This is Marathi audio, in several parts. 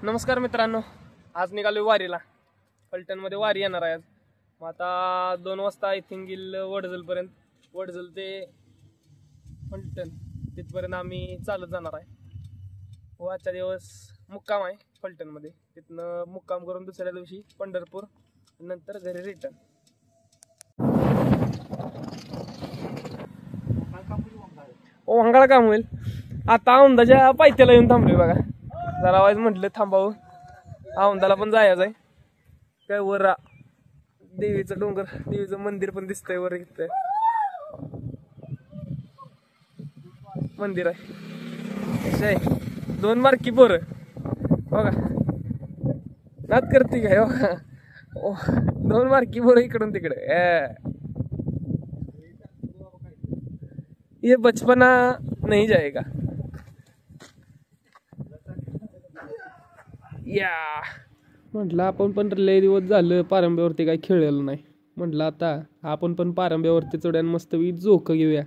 नमस्कार मित्रांनो, आज निघालो वारीला. फलटणमध्ये वारी येणार आहे आज. मग आता 2 वाजता आय थिंक येईल वडजलपर्यंत. वडजल ते फलटण तिथपर्यंत आम्ही चालत जाणार आहे. व आजचा दिवस मुक्काम आहे फलटणमध्ये. तिथनं मुक्काम करून दुसऱ्या दिवशी पंढरपूर, नंतर घरी रिटर्न. वंगाळ काम होईल. आता औंदाच्या पायथ्याला येऊन थांबलोय बघा. जरा वाईज म्हटलं थांबावं, औंदाला पण जायचं आहे. काय वर देवीचं डोंगर, देवीचं मंदिर पण दिसतंय वर. इथं मंदिर आहे. कसं आहे 2 बारकी पोरं बघा नाद करते काय बघा. 2 बारकी पोरं इकडून तिकडे. ये बचपना नाही जाएगा. या म्हटलं आपण पण लय दिवस झालं पारंब्यावरती काही खेळलेलं नाही. म्हटलं आता आपण पण पारंब्यावरती चढून मस्त झोकं घेऊया.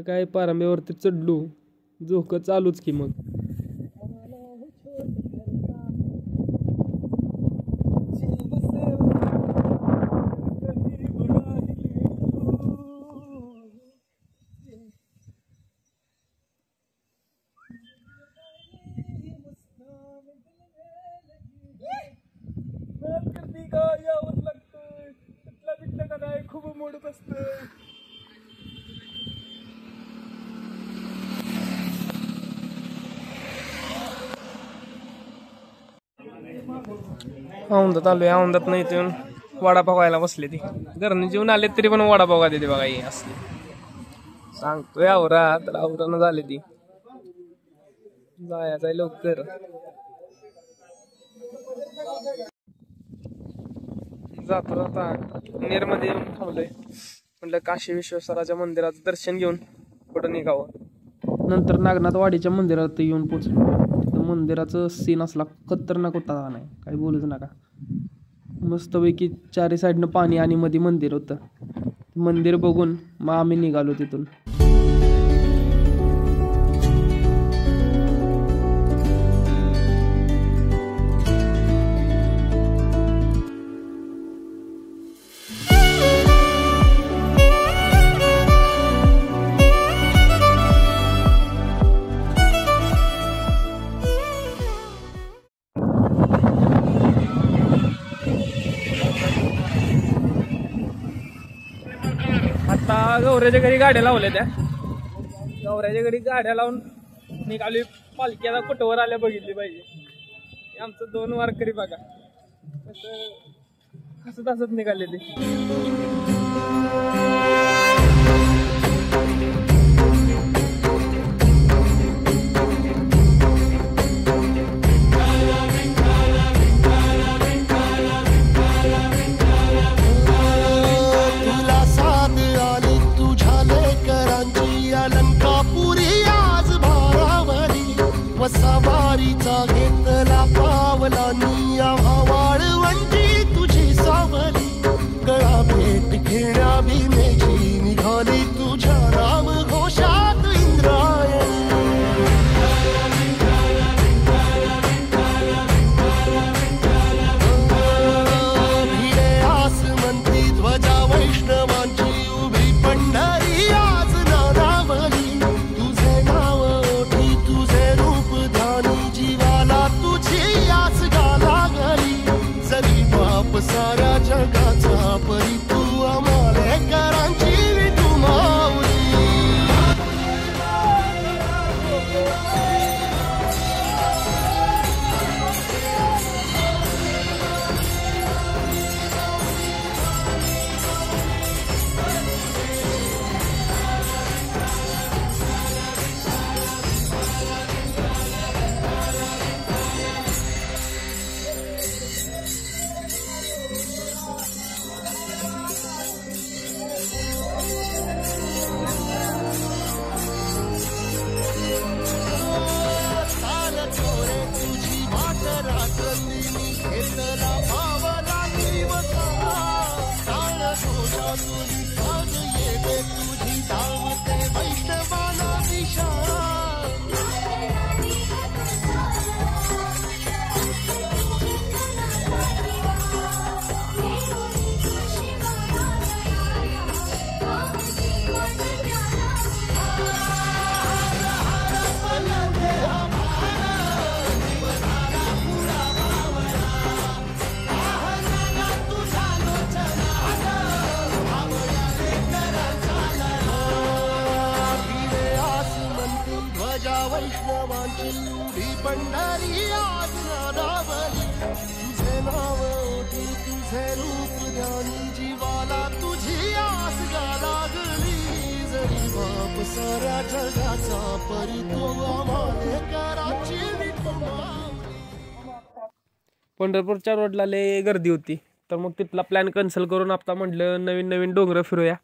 काय पारंब्यावरती चढलो, झोकं चालूच की. मग यावंच लागतं. तिथला बिटलं का नाही खूप मोडत असत. औंदात आलोय. औंदात नाही येऊन वडापाव खायला बसले. ती घरने जेवून आले तरी पण वडापाव देते बघा. ही असली सांगतोय आवरा तर आवरानं झाले. ती जायचं आहे लवकर. जाता जाता नेरमध्ये येऊन थांबलोय. म्हटलं काशी विश्वेश्वराच्या मंदिराचं दर्शन घेऊन पुढं निघावं. नंतर नागनाथवाडीच्या मंदिरात येऊन पोचलो. मंदिराचं सीन असला खतरनाक होता. नाही काही बोलूच नका. मस्तपैकी 4 साईडनं पाणी आणि मध्ये मंदिर होतं. मंदिर बघून मग आम्ही निघालो तिथून. आता गौऱ्याच्या घरी गाड्या लावल्या. त्या गौऱ्याच्या घरी गाड्या लावून निघाली. पालख्याला कुठवर आल्या बघितली पाहिजे. आमचं 2 वारकरी बघा हसत हसत निघाले ते. वसावारीचा घेतला पावला निया वाळवंटी तुझी सावली. गळा भेट घेण्या भीमेची निघाली तुझ्या राम घोषात इंद्रायणी. भिडे आसमंती ध्वजा वैष्णवांची उभी पंढरी आज नारावली. तुझे नाव ओठी तुझे रूप ध्यानी जीवाला तुझी आस गाला पंढरी आज नादावली तुझे नाव ओठी तुझे रूप ध्यानी जीवाला तुझी आस गा लागली जरी बाप साऱ्या जगाचा परी तो आम्हाले कराची विठुमावली. पंढरपूरच्या रोडला लय गर्दी होती, तर मग तिथला प्लॅन कॅन्सल करून आता म्हटलं नवीन नवीन डोंगरं फिरूया.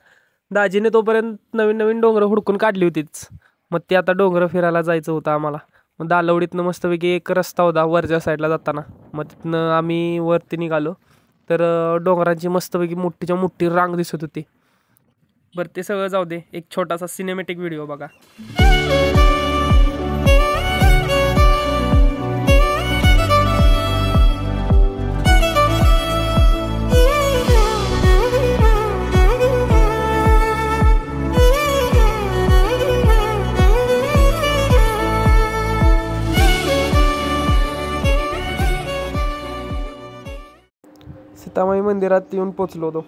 दाजीने तोपर्यंत नवीन नवीन डोंगरं हुडकून काढली होतीच, मग ते आता डोंगरं फिरायला जायचं होतं आम्हाला. मग दालवडीतनं मस्तपैकी एक रस्ता होता वरच्या साईडला जाताना, मग तिथनं आम्ही वरती निघालो. तर डोंगरांची मस्तपैकी मोठीच्या मोठी रांग दिसत होती. बरं ते सगळं जाऊ दे, एक छोटासा सिनेमॅटिक व्हिडिओ बघा. सीतामाई मंदिरात येऊन पोचलो होतो.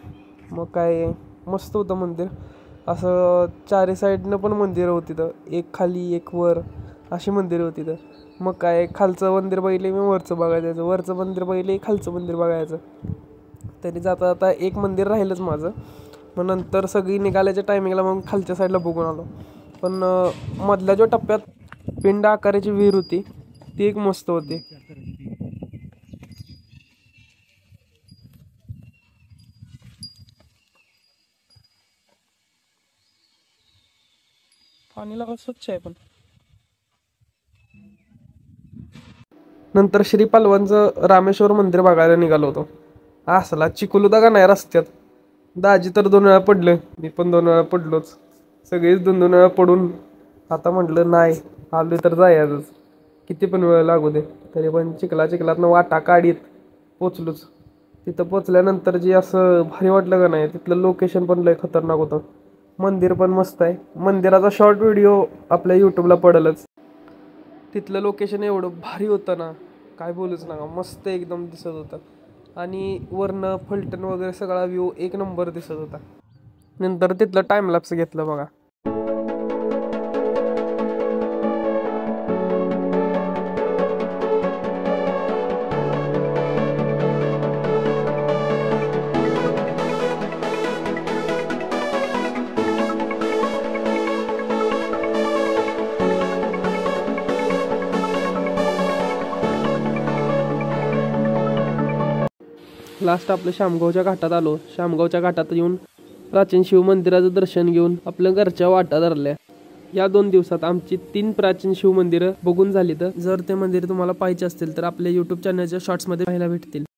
मग काय मस्त होतं मंदिर, असं चारी साईडनं पण मंदिरं होती तर, एक खाली एक वर अशी मंदिरं होती तर. मग काय खालचं मंदिर बघितले मी वरचं बघायचं, वरचं मंदिर बघितले खालचं मंदिर बघायचं. तरी जाता जाता एक मंदिर राहिलंच माझं. मग नंतर सगळी निघाल्याच्या टायमिंगला मग खालच्या साईडला बघून आलो. पण मधल्या जो टप्प्यात पिंड आकाराची विहीर होती ती एक मस्त होती. पाणीला स्वच्छ आहे पण. नंतर श्री पालवांचं रामेश्वर मंदिर बघायला निघालो होतो. असला चिखल होता का नाही रस्त्यात. दाजी तर 2 वेळा पडलं, मी पण 2 वेळा पडलोच. सगळेच 2-2 वेळा पडून आता म्हटलं नाही आलो तर जायचंच, किती पण वेळ लागू दे. तरी पण चिखलातनं वाटा काढीत पोचलोच. तिथं पोचल्यानंतर जे असं भारी वाटलं का नाही, तिथलं लोकेशन पण लय खतरनाक होतं. मंदिर पण मस्त आहे. मंदिराचा शॉर्ट व्हिडिओ आपल्या यूट्यूबला पडेलच. तिथलं लोकेशन एवढं भारी होतं ना, काय बोलूच नका. मस्त एकदम दिसत होतं आणि वरनं फलटण वगैरे सगळा व्ह्यू एक नंबर दिसत होता. नंतर तिथलं टाइमलॅप्स घेतलं बघा. लास्ट आपलं शामगावच्या घाटात आलो. शामगावच्या घाटात येऊन प्राचीन शिव मंदिराचं दर्शन घेऊन आपल्या घरच्या वाटा धरल्या. या 2 दिवसात आमची 3 प्राचीन शिव मंदिरं बघून झाली. तर जर ते मंदिर तुम्हाला पाहिजे असतील तर आपल्या यूट्यूब चॅनलच्या शॉर्ट्समध्ये पाहायला भेटतील.